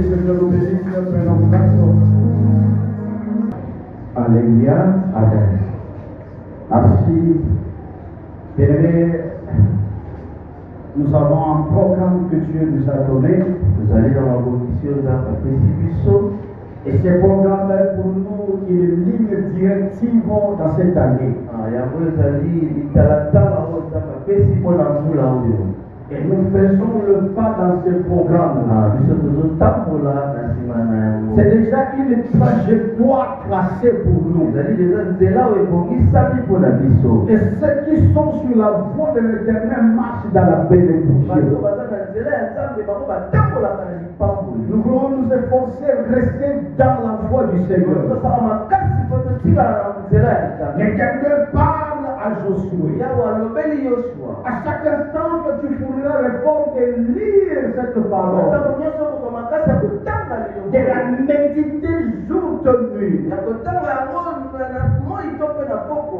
Seigneur nous bénisse, prenons place. Alléluia, Amen. Merci. Bien-aimés, nous avons un programme que Dieu nous a donné. Vous allez dans la position d'un précipice. Et ce programme est pour nous une ligne directive dans cette année. Et nous faisons le pas dans ce programme. C'est déjà une trajectoire tracée pour nous. Et ceux qui sont sur la voie de l'Éternel marchent dans la bénédiction. Nous voulons nous efforcer de rester dans la voie du Seigneur. L'Éternel parle à Josué. À chaque instant que tu fourniras l'effort de lire cette parole, de la méditer jour et nuit,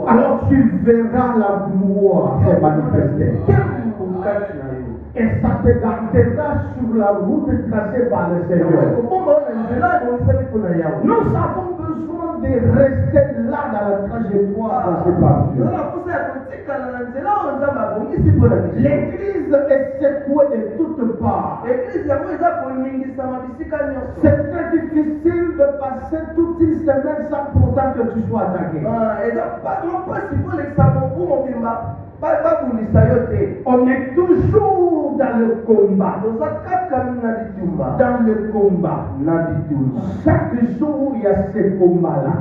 alors tu verras la gloire se manifester. Et ça te gardera sur la route tracée par le Seigneur. Nous avons besoin de rester là dans la trajectoire de ce parcours. L'église est secouée de toutes parts. C'est très difficile de passer toute une semaine sans pourtant que tu sois attaqué. On est toujours dans le combat. Dans le combat. Chaque jour, il y a ce combat-là.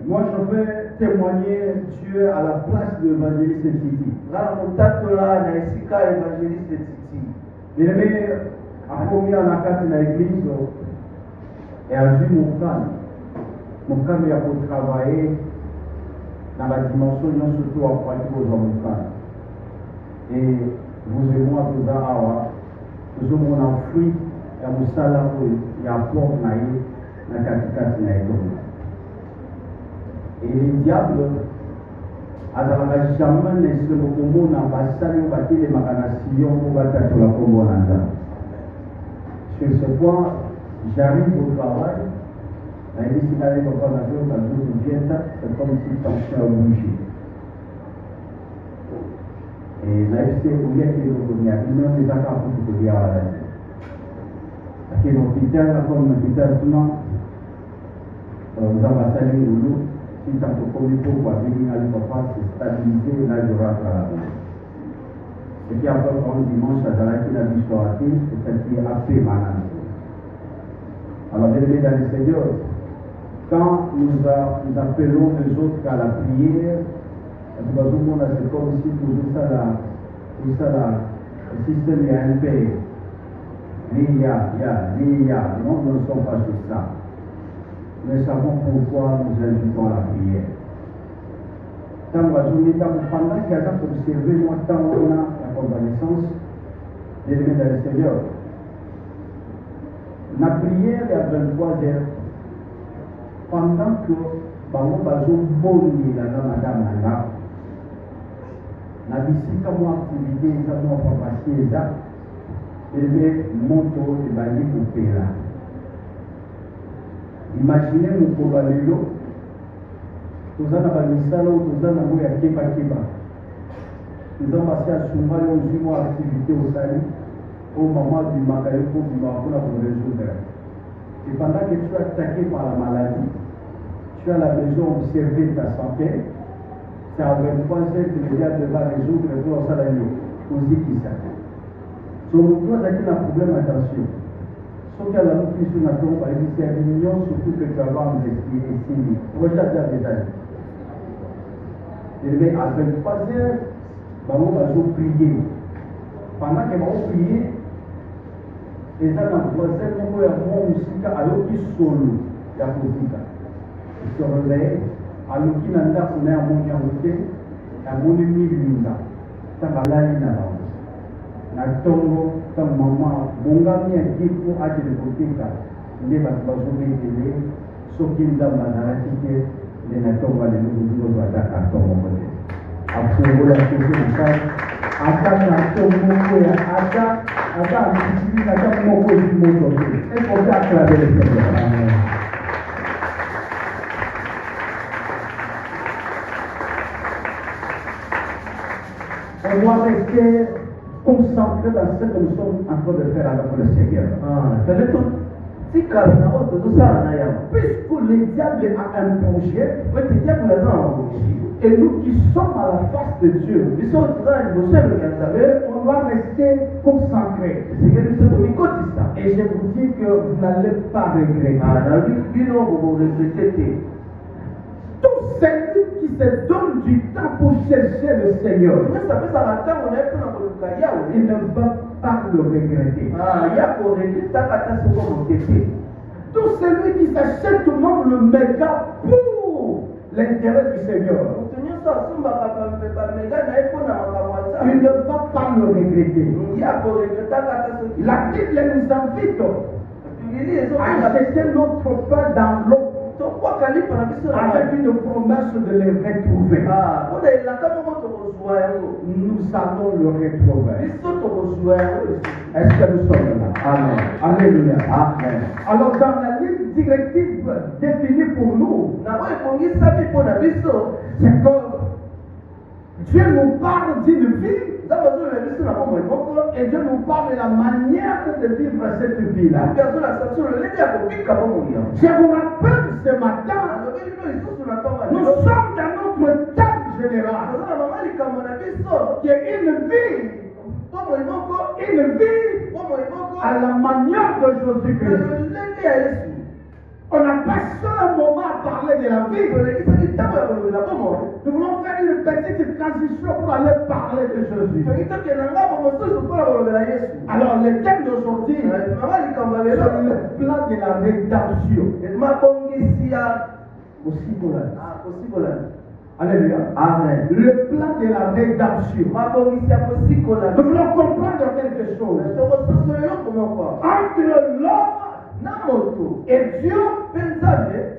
Moi, je vais témoigner Dieu à la place de l'évangéliste Titi. Bien-aimé, à combien on a quatre dans l'église et à vu mon calme, il a pour travailler dans la dimension, surtout en pratique aux hommes. Et vous et moi, nous avons un fruit, et nous avons il y a port dans la catégorie. Et le diable, jamais laissé le combo dans la salle où il y a des macanations pour battre la combo. Sur ce point, j'arrive au travail. La église est allée dans la nation, quand je viens, c'est comme si tension a bougé. Et la FC, il y a des gens qui ont des accords pour dire à la vie. Parce que l'hôpital, comme l'hôpital, tout le monde, nous avons salé au loup. Si tu as commis pour venir à l'hôpital, c'est stabilisé, là, je rentre à la vie. Ce qui a fait un dimanche, à la qui a l'histoire, c'est ce qui a fait malade. Alors, bien aimé dans le Seigneur, quand nous appelons les autres à la prière, c'est comme si tout ça, le système est un peu. Non, nous ne sommes pas sur ça. Nous savons pourquoi nous invitons à la prière. Pendant qu'il y a pour observer, moi, tant on a la convalescence, d'élever dans le Seigneur. La prière est à 23 heures. Pendant que bango bazoboni na madame nanga na bisika mo activité eza mo papasi eza ebe moto ebandi kopela. Imaginez mokolo ya lelo toza na bamisala oyo toza nango ya kebakeba nzambe asi asunga yo ozwi mo activité osali oyo mama abimaka yo mpo obimaka mpona koresoudre. Et pendant que tu es attaqué par la maladie, tu as la besoin d'observer ta santé, c'est à 23 heures que le diable va résoudre tout ça là aux qui ça. Donc, toi, tu as un problème, attention. Sauf qu'il y a la nutrition à ton pays, c'est une union, surtout que tu vas avoir un esprit ici. Moi, j'ai déjà des années. Et à 23 heures, on va prier. Pendant que on prier, eza na voisin moko ya mwa musika ayoki solo ya kozika esorele aloki na ndako na amoni yango te amoni milinga ntango alali na bango na ntongo ntango mama bongami ake mpo akende koteka nde bato bazobetele soki nzambe azalaki te nde na ntongo alelo kozukozo azaka ntongo moko te afungola soki na kati ata na ntongo moko ya ata Attends, attends, mon beau, est-ce qu'on peut acclamer le Seigneur? Amen. On doit rester concentré dans ce que nous sommes en train de faire avec le Seigneur. Puisque le diable a un projet, et nous qui sommes à la face de Dieu, on doit rester concentré. Et je vous dis que vous n'allez pas regretter. Tout celui qui se donne du temps pour chercher le Seigneur, il ne va pas le regretter. Tout celui qui s'achète même le méga pour l'intérêt du Seigneur, il ne va pas le regretter. La Bible nous invite à acheter notre pain dans l'eau avec une promesse de les retrouver. Nous allons le retrouver. Est-ce que nous sommes là? Amen. Alléluia. Amen. Alors dans la liste directive définie pour nous, c'est que Dieu nous parle d'une vie et Dieu nous parle de la manière de vivre cette vie-là. Je vous rappelle ce matin, nous sommes dans notre thème général, qui est une vie à la manière de Jésus-Christ. On n'a pas seul moment à parler de la vie. Nous voulons faire une petite transition pour aller parler de Jésus. Alors, le thème d'aujourd'hui, c'est le plan de la rédemption. Alléluia. Amen. Le plan de la rédemption. Nous voulons comprendre quelque chose. Entre l'homme et Dieu,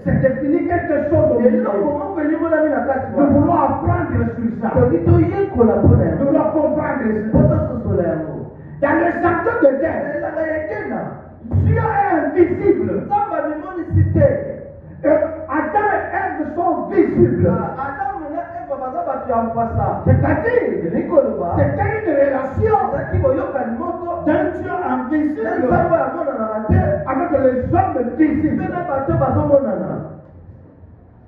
c'est défini quelque chose au milieu. Nous voulons apprendre sur ça. Nous voulons comprendre ça. Dans le château de terre, Dieu est invisible. Adam et Ève sont visibles. C'est-à-dire, c'était une relation d'un Dieu invisible avec les hommes visibles.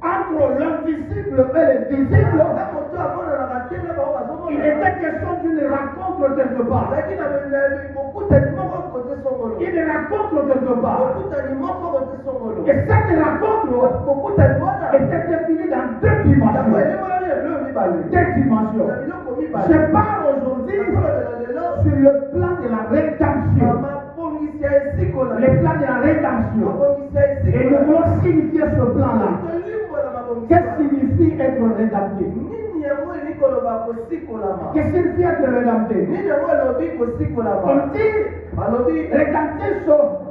Entre l'invisible et le visible, il était question d'une rencontre quelque part. Une rencontre quelque part. Et cette rencontre était définie dans deux dimensions. Je parle aujourd'hui sur le plan de la rédemption. Le plan de la rédemption. Et nous voulons signifier ce plan-là. Qu'est-ce que signifie être rédempté? Qu'est-ce que signifie être rédempté? On dit rédempter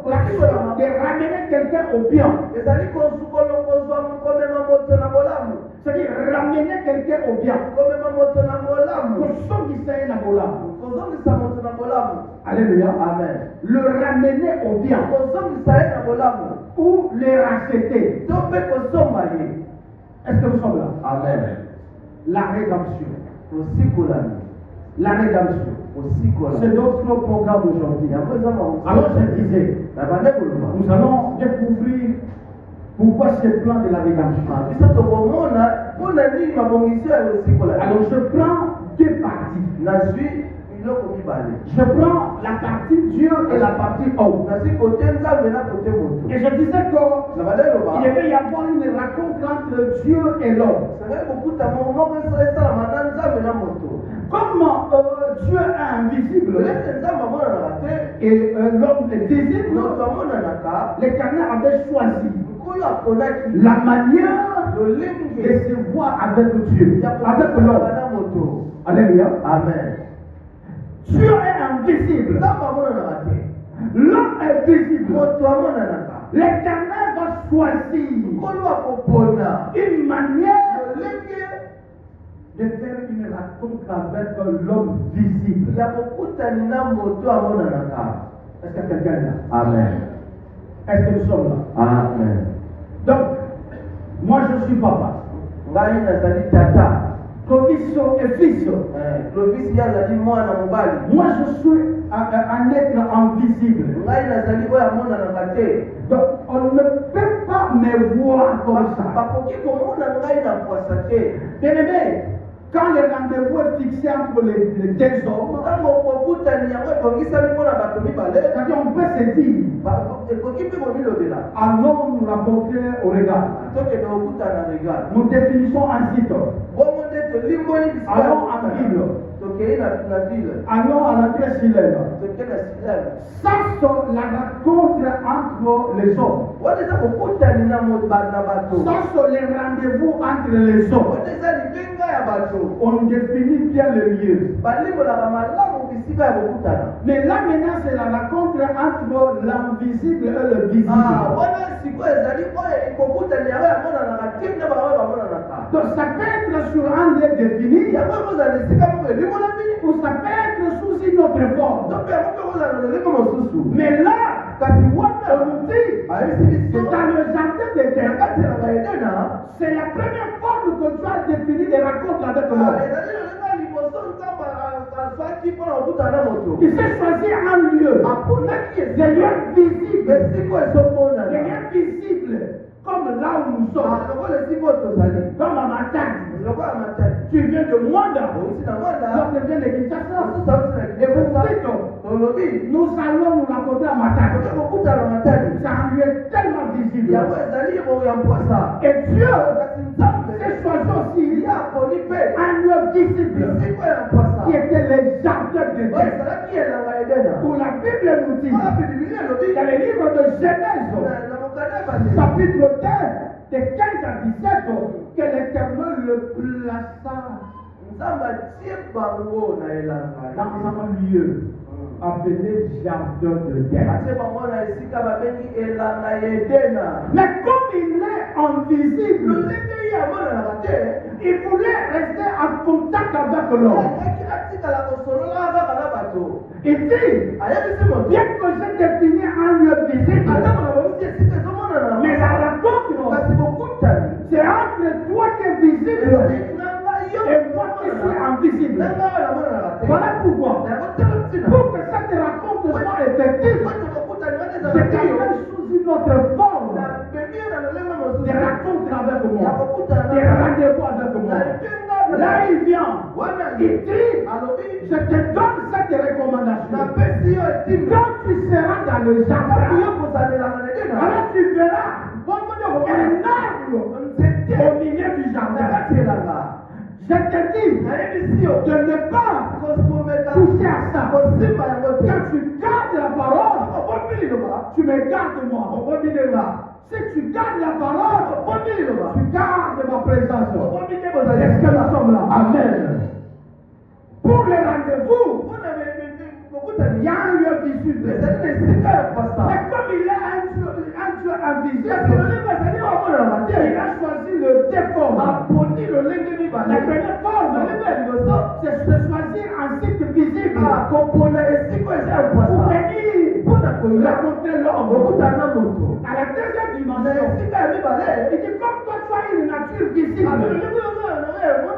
l'action de ramener quelqu'un au bien. C'est-à-dire ramener quelqu'un au bien. Alléluia. Amen. Le ramener au bien. Ou les racheter. Est-ce que nous sommes là? Amen. La rédemption. La rédemption. C'est notre programme aujourd'hui. Alors je disais, nous allons découvrir pourquoi ce plan de la rédemption. Alors je prends deux parties. Je prends la partie Dieu et la partie homme. Et je disais qu'il devait y avoir une rencontre entre Dieu et l'homme. Comme Dieu est invisible et l'homme est visible, l'Éternel avait choisi la manière de se voir avec Dieu, avec l'homme. Alléluia. Amen. Dieu est invisible. L'homme est visible. L'Éternel va choisir une manière de faire une rencontre avec l'homme visible. ya kokutani na moto amonanaka. Est-ce que quelqu'un est là? Amen. Est-ce que nous sommes là? Amen. Donc, moi je suis papa. Ngai nazali tata. Clovis est fils. Clovis ye azali mwana mobali. Moi je suis un être invisible. Ngai nazali oyo amonanaka te. Donc, on ne peut pas me voir comme ça. Bakoki komona ngai na pwasa te. Bien-aimé, quand le rendez-vous est fixé entre les deux hommes, Ntango kokutani yango ebongisami mpona bato mibale, c'est-à-dire on peut se dire, ekoki mpe komilobela. allons nous rencontrer au regard. Tokende kokutana regard. Nous définissons un site. Bongo nde tolimboli bisika ya Allons en kokutana. ville. Tokei na ville. Allons à l'entrée Silène. Tokei na silele. Ça, c'est la rencontre entre les hommes. Wana eza kokutani na bato. Ça, c'est les rendez-vous entre les hommes. Wana eza libenga ya bato. On définit bien le lieu. Balimbolaka malamu bisika ya kokutana. Mais là maintenant, c'est la rencontre entre l'invisible et le visible. Wana sikoyo ezali oyo kokutani yango yamonanaka te nde bango bamonanaka. Donc ça peut être sur un lieu défini, Yango ekozala esika moko elimolami. ou ça peut être sous une autre forme. Donc yango mpe ekozala na lolenge mosusu. Mais là, Kasi wana on nous dit, ayebisi biso c'est dans le jardin de na Dieu. kati ya baedena C'est la première forme que tu as définie des rencontres avec l'homme. ezali lolenge ya liboso nzambe azwaki mpona kokutana na moto. Il s'est choisi un lieu, aponaki des lieux visibles, esika ezomonana. des lieux visibles, comme là où nous sommes, lokola esika oyo tozali comme à Matadi. lokola matadi Tu viens de Mwanda, outi na mwanda l'autre vient de Kinshasa. mosusu auti na Et vous kinshasa dites, tolobi nous allons nous rencontrer à Matadi. toke kokutana matadi C'est un lieu tellement visible. yango ezali ya mpwasa. Et Dieu kasi nzambe s'est choisi aussi ye aponi mpe un lieu visible bisika ya mpwasa qui était le jardin de oyo Dieu. ezalaki elanga edena. Où la Bible nous dit, oyo bibili elobi dans le livre de Genèse, na mokanda ya bandeko chapitre 15, de 15 à 17, que l'Éternel le plaça nzambe atie bango na elanga dans un lieu appelé jardin de Dieu. atie bango na esika babengi elanga ya edena. Mais comme il est invisible, lolenge ye amonanaka te il voulait rester en contact avec l'homme. alingaki atikala kosolola kaka na bato. Il dit, ayebisi moto bien que j'ai défini un lieu visible, atako na bomisi esika ezomonana mais la rencontre, kasi bokutani c'est entre toi qui es visible elobi na ngai yo et moi qui suis invisible. na ngai oyo namonanaka te. Voilà pourquoi, yango telo ntina pour que cette rencontre soit effective, po tokokutani wana c'est ezalaki yo quand même sous une autre forme. na bemi yo na lolenge Des mosusu rencontres avec ya moi, kokutana des rendez-vous avec na moi. epenga Là, il vient, wana il dit, alobi je te donne cette recommandation. napesi yo etimi Quand tu seras dans le yo jardin, kosalelaka na edena alors tu verras bongo nde un arbre nzete au milieu du na jardin. kati elanga Je te dis nayebisi yo de ne pas komeka toucher à ça. kosimba yango te Quand tu gardes la parole, obomi liloba tu me gardes moi. obomi ndenga Si tu gardes la parole, obomi liloba tu gardes ma présence. obomi nde bozali Est-ce que nous sommes là? Amen. Pour les rendez-vous, mpona il kokutani y a un lieu visible. ezali na esika ya pasa Mais comme il est un Dieu kasi invisible, lolenge azali omonanaka te il a choisi le déforme. aponi lolenge La mibale première forme, lolenge ya liboso c'est de choisir un site visible kopona esika eza ya pour pasa venir mpona koya rencontrer l'homme. kokutana na moto À la deuxième na dimension, esika ya mibale il dit comme toi tu as une nature visible, lolenge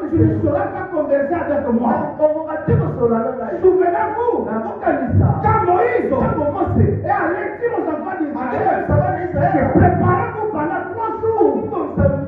tu ne sauras pas converser avec moi. okoka te kosolola na ngai Souvenez-vous, nakokanisa quand Moïse ntango mose est allé dire aux enfants d'Israël, akebisaba na israele préparez-vous pendant 3 jours.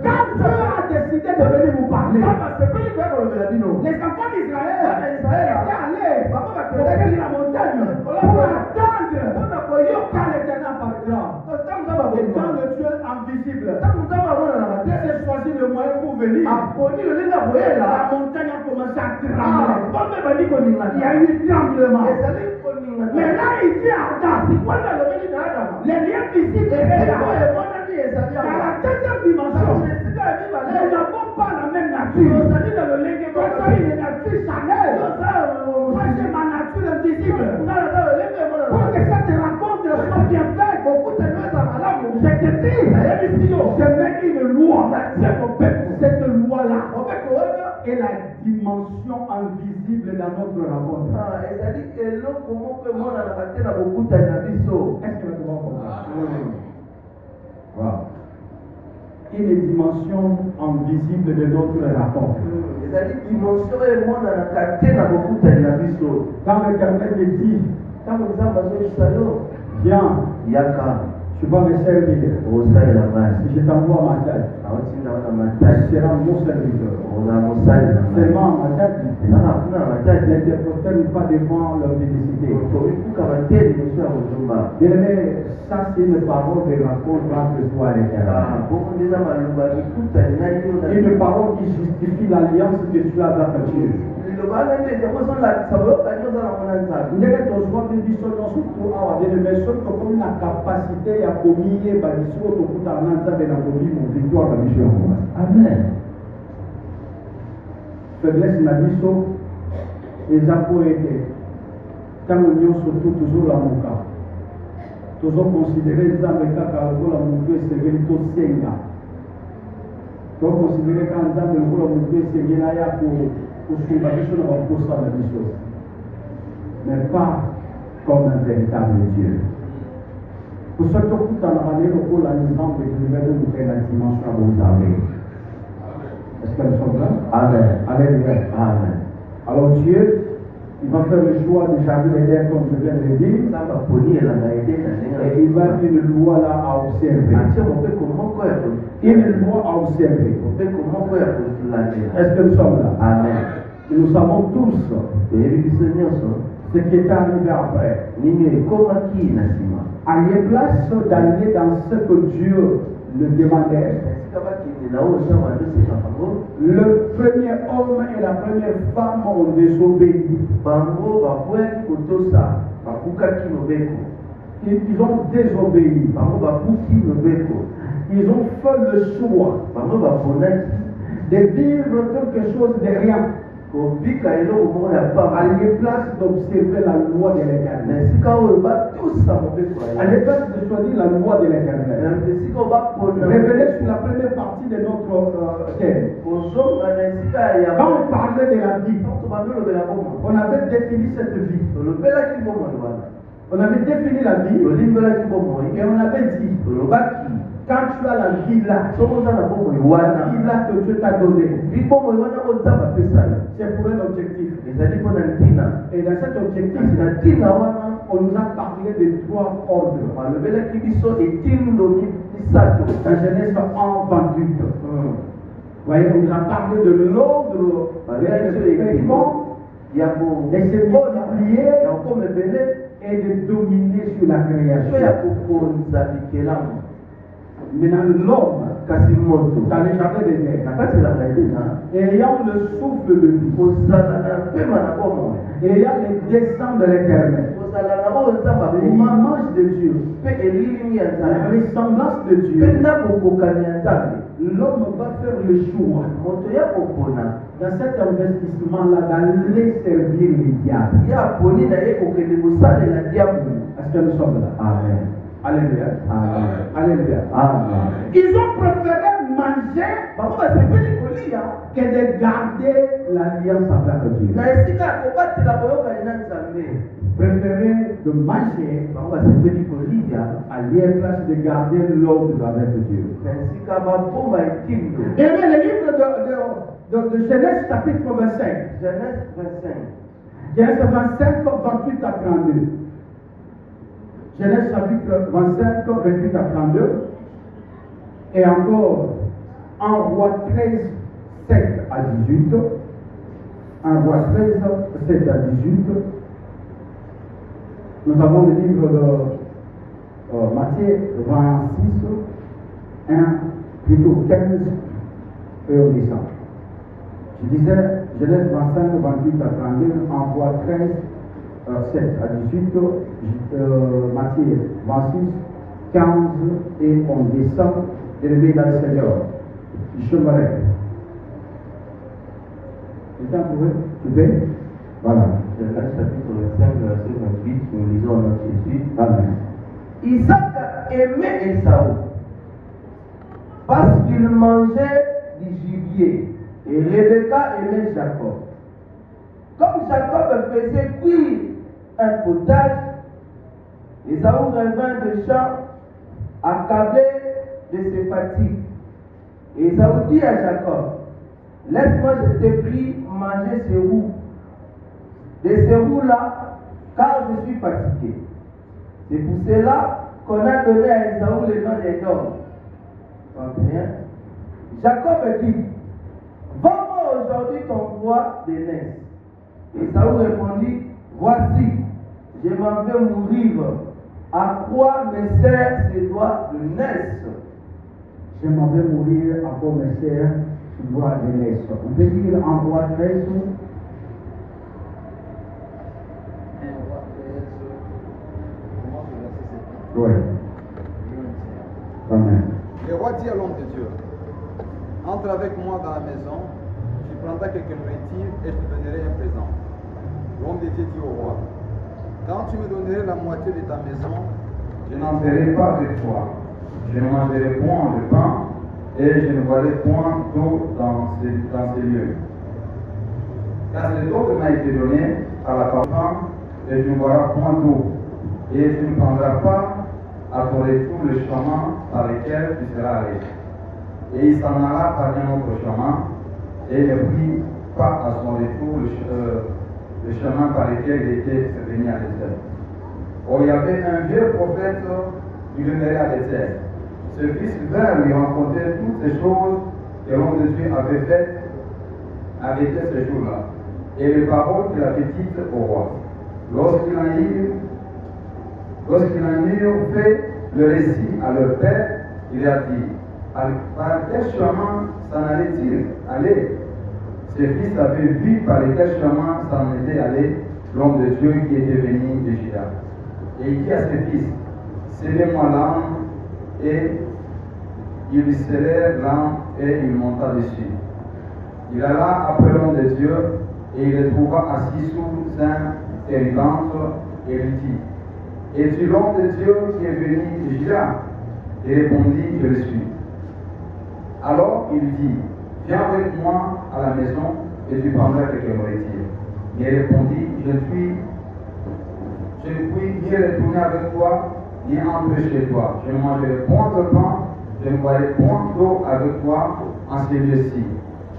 Quand Dieu a décidé de venir vous parler, basepeli koya kolobela bino les enfants d'Israël bana israele étaient allés bango sur bakendaki la montagne pour attendre mpona koyoka quand l'Éternel parlera. ntango nzambe Et abonima quand le Dieu invisible ntango nzambe amonanaka te s'est choisi le moyen pour venir, aponi lolenge akoyela la montagne a commencé à trembler. bombe ebandi Il y koningana a eu tremblement. ezali koningana Mais là, il dit à Adam, wana alobeli na adama les liens visibles est esika là. emonani ezali Dans awa la deuxième dimension, kasi esika ya nous mibale n'avons pas la même nature. ozali na lolenge Toi, tu as une nature charnelle. Moi, j'ai ma nature invisible. ngana za lolenge Pour que emonana cette rencontre soit bien faite, okutani eza malamu je te dis, nayebisi yo je mets une loi. natie mobeko Cette loi-là mobeko wana est la dans notre rencontre. ezali eloko moko emonanaka te na bokutani na biso. Est-ce que tu vas comprendre? Voilà. Une dimension invisible de notre rencontre. ezali dimension emonanaka te na bokutani na biso. Quand l'Éternel te dit, ntango nzambe azolisa yo viens, yaka tu vas me servir. osalela ngai Si je t'envoie ma tête, aotinda wana tu matati seras mon serviteur. oza mosalela ngai Seulement ma tête, ezaka kuna matati ne te prosterne pas devant leur publicité. tobifukama te liboso ya kozomba. Bien-aimé, ça c'est une parole de rencontre entre toi et l'Éternel. bongo nde eza maloba likutani na yo na Une parole qui justifie l'alliance que tu as avec Dieu. liloba wana nde yango ezolakisa boyokani oza nango na nzambe. ndenge tozwaki biso nyonso to awa bien-aimé soki tokomi na kapasité ya komiyeba biso tokutana na nzambe na kolimo victoire na biso yango wana. amen. faiblesse na biso eza po ete ntango nyonso tu tozolamuka tozokonsidere nzambe kaka lokola motu esengeli tosenga, tokonsidere kaka nzambe lokola motu esengeli aya kosunga biso na baposa na biso, mais pas comme un véritable Dieu. Pour ce que tout en année, le pôle à l'exemple de la dimension à vous avez. Est-ce que nous sommes là? Amen. Alléluia. Amen. Alors Dieu, il va faire le choix de Javel Eden comme je viens de le dire. Et il va une loi là à observer. Une loi à observer. Est-ce que nous sommes là? Amen. Et nous savons tous ce qui est arrivé après. À une place d'aller dans ce que Dieu le demandait. Le premier homme et la première femme ont désobéi. Ils ont désobéi. Ils ont fait le choix de vivre quelque chose de rien. À place d'observer la loi de l'Éternel. À place de choisir la loi de l'Éternel. Révélé sur la première partie de notre thème. Quand on parlait de la vie, on avait défini cette vie. On avait défini la vie et on avait dit quand tu as la vie là, la vie là que Dieu t'a donné, c'est pour un objectif. Et dans cet objectif, on nous a parlé de 3 ordres. Dans Genèse 1, 28. Voyez, on nous a parlé de l'ordre de se multiplier et de dominer sur la création. Maintenant, l'homme, dans les jardins d'Éden, ayant le souffle de vie, ayant les desseins de l'Éternel, l'image de Dieu, la ressemblance de Dieu, l'homme va faire le choix dans cet investissement-là d'aller servir les diables. Est-ce que nous sommes là? Amen. Alléluia. Amen. Alléluia. Amen. Ils ont préféré manger que de garder l'alliance avec Dieu. Préféré de manger à lieu place de garder l'ordre avec Dieu. Et bien, le livre de Genèse chapitre 25. Genèse 25, 28 à 32. Genèse chapitre 25, 28 à 32. Et encore 1 Roi 13, 7 à 18. 1 Roi 13, 7 à 18. Nous avons le livre de Matthieu 26, 1, plutôt 15 et au 10. Je disais Genèse 25, 28 à 32, 1 Roi 13, 7 à 18, Matthieu 26, 15 et on descend de l'éveil dans le Seigneur. Je m'arrête. C'est ça pour eux? Tu peux? Voilà. Genèse chapitre 25, verset 28, nous lisons notre Jésus. Amen. Isaac aimait Esaü parce qu'il mangeait du gibier et Rebecca aimait Jacob. Comme Jacob faisait cuire un potage, Ésaü revint des champs, accablé de ses fatigues. Ésaü dit à Jacob, laisse-moi, je te prie, manger ces roues. De ces roues-là, car je suis fatigué. C'est pour cela qu'on a donné à Ésaü le nom d'Édom. 31. Jacob dit, vends-moi aujourd'hui ton bois de Ness. Ésaü répondit, voici, je m'en vais mourir. À quoi me sert ce bois de Ness? Je m'en vais mourir à quoi me sert ce bois de Ness. On peut dire en bois de Ness. Oui. Amen. Le roi dit à l'homme de Dieu, entre avec moi dans la maison, tu prendras quelque nourriture et je te donnerai un présent. L'homme de Dieu dit au roi, quand tu me donnerais la moitié de ta maison, je n'entrerai pas avec toi. Je ne mangerai point de pain et je ne boirai point d'eau dans ces lieux. Car cet eau m'a été donné à la parfum et je ne boirai point d'eau. Et tu ne prendras pas à ton retour le chemin par lequel tu seras allé. Et il s'en alla par un autre chemin et ne prit pas à son retour le chemin par lequel il était venu à l'Éther. Or, il y avait un vieux prophète qui demeurait à l'Éther. Ce fils vint lui raconter toutes ces choses que l'homme de Dieu avait faites avec ce jour-là, et les paroles qu'il avait dites au roi. Lorsqu'il en eut fait le récit à leur père, il a dit, par quel chemin s'en allait-il aller? Ses fils avaient vu par quel chemin s'en était allé l'homme de Dieu qui était venu de Juda. Et il dit à ses fils, scellez-moi l'âme, et il lui scellèrent l'âme et il monta dessus. Il alla après l'homme de Dieu et il le trouva assis sous un térébinthe et lui dit, es-tu l'homme de Dieu qui est venu de Juda? Il répondit, je le suis. Alors il dit, viens avec moi à la maison et tu prendras quelque nourriture. Il répondit, je ne puis ni retourner avec toi, ni entrer chez toi. Je ne mangerai point de pain, je ne boirai point d'eau avec toi en ce lieu-ci.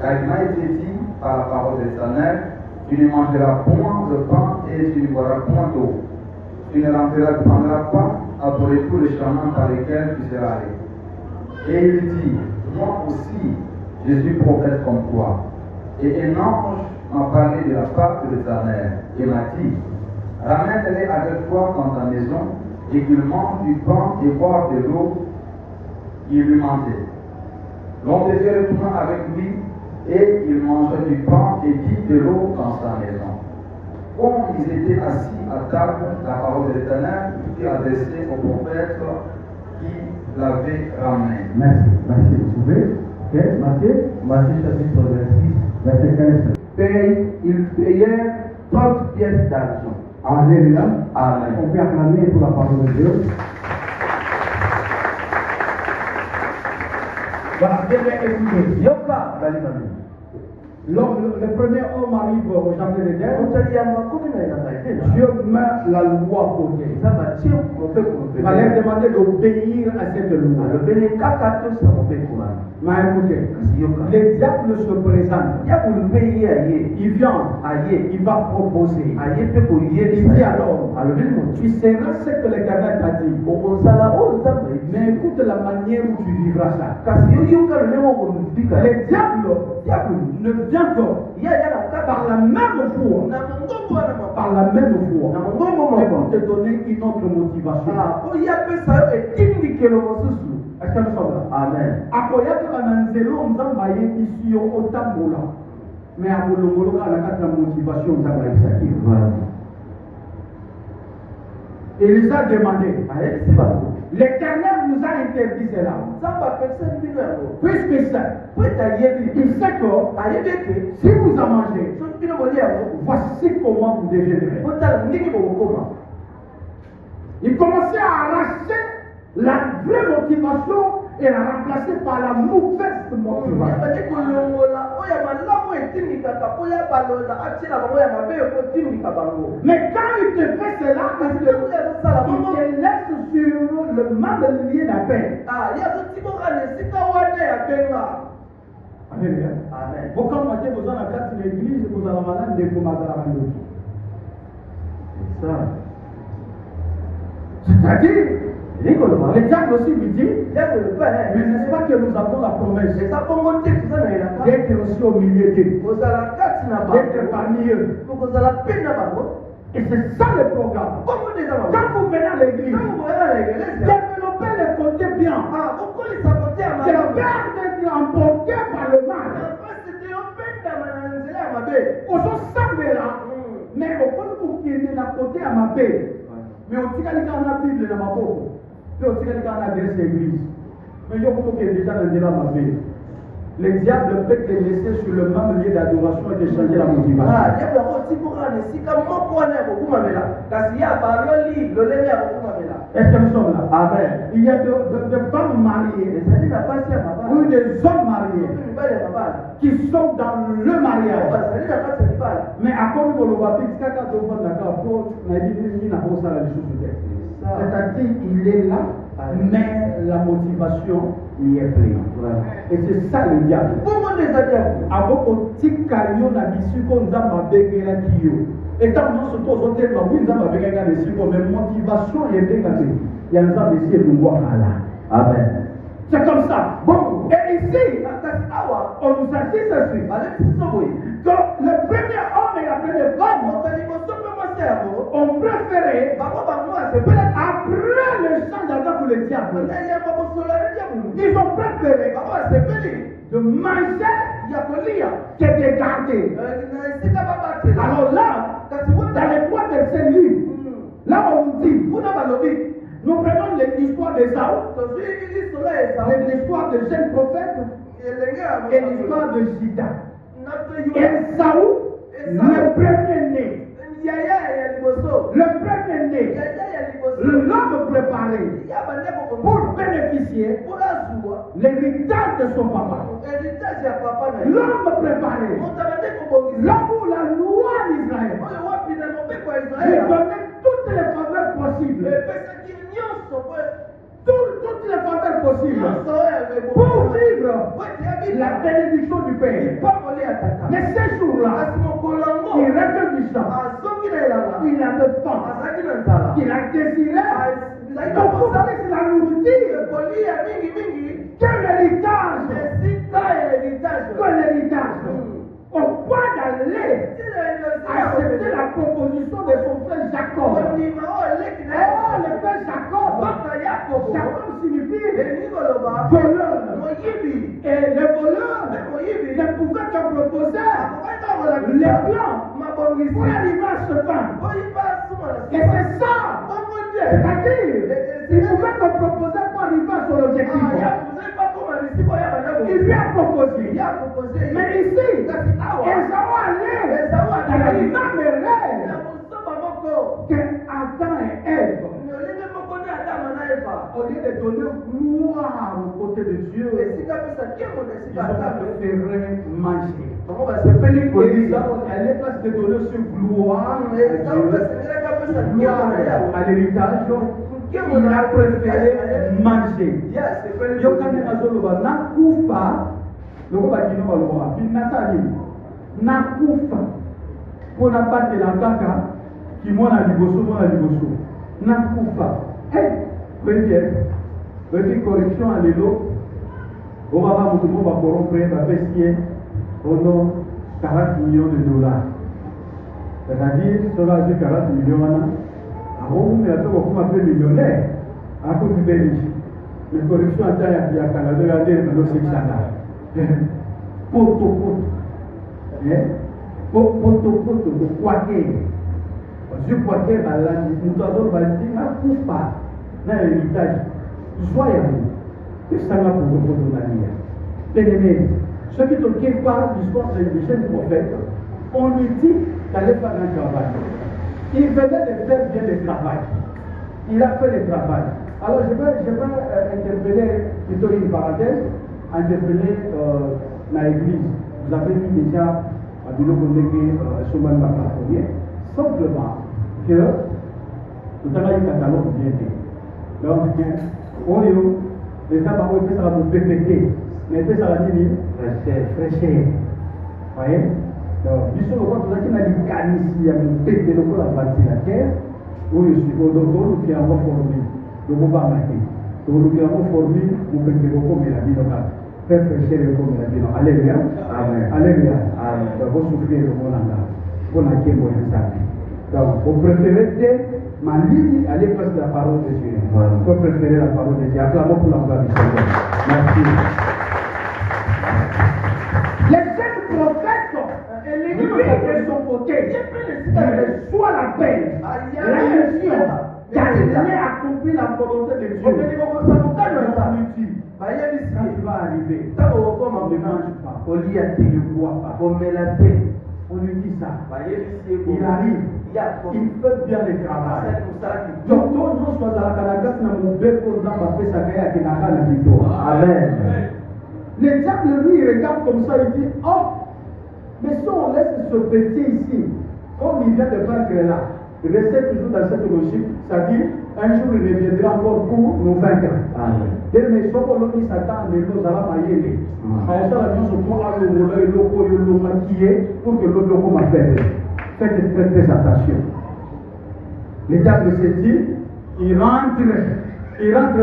Car il m'a été dit par la parole de l'Éternel, tu ne mangeras point de pain et tu ne boiras point d'eau. Tu ne prendras pas à ton retour le chemin par lequel tu seras allé. Et il dit, moi aussi, je suis prophète comme toi. Et un ange m'a parlé de la part de l'Éternel et m'a dit, ramène-les avec toi dans ta maison et qu'il mange du pain et boire de l'eau. Il lui mentait. L'homme de Dieu retourna avec lui et il mangea du pain et dit de l'eau dans sa maison. Comme ils étaient assis à table, la parole de l'Éternel fut adressée au prophète qui l'avait ramené. Merci. Vous pouvez. Ok, Matthieu chapitre 26, verset 15. Ils payèrent 30 pièces d'argent. Alléluia. Amen. On peut acclamer pour la parole de Dieu. Voilà, bien écouté. Yoka, Galimami. Le premier homme arrive au jardin d'Éden. Dieu met la loi côté. Il va leur demander d'obéir à cette loi. Mais écoutez, le diable se présente. Il vient, il va proposer. Il dit alors, tu seras ce que l'Éternel t'a dit. Mais écoute la manière où tu vivras ça. Le diable ne vient que par la même foi. Par la même foi. Et pour te donner une autre motivation. Est-ce que nous sommes là? Amen. Akoyaka na nzelo nzamba ye isi yo otambola. Mais abolongoloka na kati na motivation nzamba yebisaki. Il les a demandé. L'Éternel vous a interdit cela. Puisque ça, il sait que si vous en mangez, voici comment vous deviendrez. Il commençait à arracher la vraie motivation et remplacé par la mauvaise motivation. Mais quand il te fait cela, il te laisse sur le même lien d'appel. Alléluia. Vous quand vous êtes dans la carte de l'église, vous allez malade de vous C'est ça. C'est-à-dire, le diable aussi lui dit, mais n'est-ce pas que nous avons la promesse d'être aussi au milieu d'eux, d'être parmi eux. Et c'est ça le programme. Quand vous venez à l'église, développez le côté bien. C'est peur d'être emporté par le mal. Aux autres savent là, mais au fond, vous qui êtes à côté à ma paix. Mais on dit qu'il y a une Bible dans ma peau. Puis on dit qu'il y a une adresse l'église. Mais il y a déjà dans ma paix. Le diable peut te laisser sur le même lieu d'adoration et te changer la motivation. Est-ce que nous sommes là? Amen. Il y a des femmes mariées ou des hommes mariés qui sont dans le mariage. Mais à quoi vous le voyez, c'est-à-dire il est là, mais la motivation y est pleine. Et c'est ça le diable. Étant nous surtout aux autres, mais motivation y est pleine. Il y a un exemple ici et nous Amen. C'est comme ça. Bon, et ici, on nous a dit ceci. Que le premier homme et la première femme ont préféré, après le chant d'Adam pour le diable, ils ont préféré de manger que de garder. Alors là, dans les 3 versets livres, là on nous dit, nous prenons l'histoire de Saül, l'histoire de jeune prophète et l'histoire de Juda. Et Saül, le premier-né, l'homme préparé pour bénéficier l'héritage de son papa. L'homme préparé, l'homme pour la loi d'Israël, lui donnait toutes les faveurs possibles. Toutes les faveurs possibles pour vivre la bénédiction du Père. Mais ces jours-là, il rêve du sang. Il avait faim. Il a désiré. Donc, vous savez, c'est la nourriture. Quel héritage. Au point d'aller accepter la proposition de son frère Jacob. Oh, le frère Jacob. Jacob signifie voleur. Et le voleur ne pouvait que proposer les plans pour arriver à ce fin. Et c'est ça. C'est-à-dire, il pouvait te proposer pour arriver à son objectif. Il lui a proposé. Mais ici, Esaü allait dans la même rêve que Adam et Ève. Au lieu de donner gloire aux côtés de Dieu, ils ont préféré manger. Et à l'espace de donner ce gloire à l'héritage, il a préféré manger. Yokane azoloba nakufa lokoba kino baloba pinasali nakufa pona batela kaka kimona liboso nakufa Petit correction à l'élo, on va voir tout va corrompre, va payer pendant 40 millions de dollars. C'est-à-dire, ça va dire 40 millions, avant, mais attends, on va appeler millionnaire, à cause du riche. Mais correction à taille, il y a Canada, il y a des poto, de quaquer. Je crois que nous avons dit, dans l'héritage, joyeux, que ça va pour notre manière. Bien-aimés, ceux qui ne tiennent pas l'histoire des jeunes prophètes, on lui dit d'aller faire un travail. Il venait de faire bien le travail. Il a fait le travail. Alors je vais interpeller, plutôt une parenthèse, interpeller dans l'église. Vous avez vu déjà à Bilo Kondeke, Soman Bakafonier, simplement que tout à l'heure, il y a un catalogue bien fait. Donc, les gens vont faire ça pour PPT, mais ça va dire fraîcheur. Vous voyez? Donc, du coup, quand on a dit qu'il y a une pété de la partie de la terre, où je suis au docteur qui a formé, le mot va marquer. Donc, qui a formé, vous pouvez le comme la vie locale. Faire fraîcheur comme la vie locale. Alléluia. Amen. Alléluia. Amen. Donc, vous souffrez le mot là. Vous n'avez qu'un mot de ça. Donc, vous préférez ma ligne à l'épreuve de la parole de Dieu. Vous préférez la parole de Dieu. Acclamons pour l'emploi du Seigneur. Merci. Les jeunes prophètes, lui de son côté, reçoit la peine, la mission, d'aller accomplir la volonté de Dieu. Quand tu vas arriver, ne mange pas, ne bois pas, on lui dit ça. Il arrive, il fait bien le travail. Donc, nous sommes à la Canada, nous avons fait la victoire. Amen. Le diable, lui, il regarde comme ça, il dit, oh, mais si on laisse ce petit ici, comme il vient de vaincre là, rester toujours dans cette logique, c'est-à-dire, un jour il reviendra encore pour nous vaincre. Mais si on s'attend, nous allons mailler. Alors ça, la chose pour le maquiller pour que l'autre m'a fait. Faites très attention. Le diable se dit, il rentre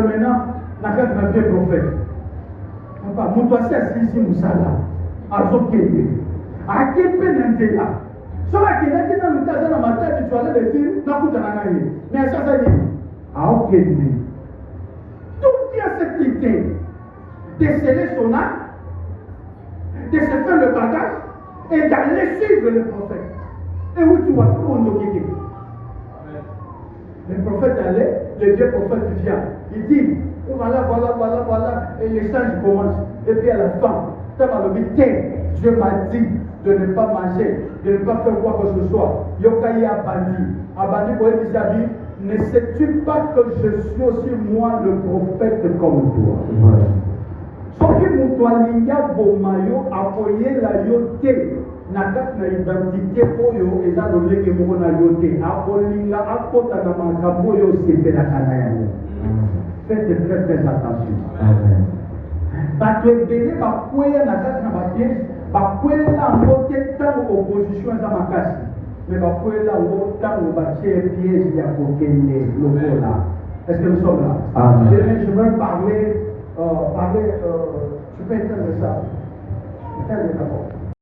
maintenant dans le vieux prophète. Papa, mon dossier a saisi Moussala. Azokende. A quel peine là? Sur la qui est dans le tas de la matin, tu vas le dire, n'a pas de mais ça, ça dit, a aucun d'où vient cette idée de sceller son âme, de se faire le bagage et d'aller suivre le prophète? Et où tu vas prendre le guide? Le prophète allait, le vieux prophète vient. Il dit, voilà, et l'échange commence. Et puis à la fin, ça va le dire, Dieu m'a dit de ne pas manger, de ne pas faire quoi que ce soit. Yokaï a bandi. Abandi pour lui dire, ne sais-tu pas que je suis aussi moi le prophète comme toi? Soki mutualinga bomayo apoye la yote nakati na identité oyo eza lolenge moko na yote akolinga akota na makambo oyo osepelaka na yango. Faites très attention. Bato ebele bakweya na kati na bapiège bakwela yango te ntango opposition eza makasi, mais bakwela yango ntango batie piège ya kokende lokola. Est-ce que nous sommes là? Amen. Je veux parler, tu peux éteindre ça. Éteindre d'abord.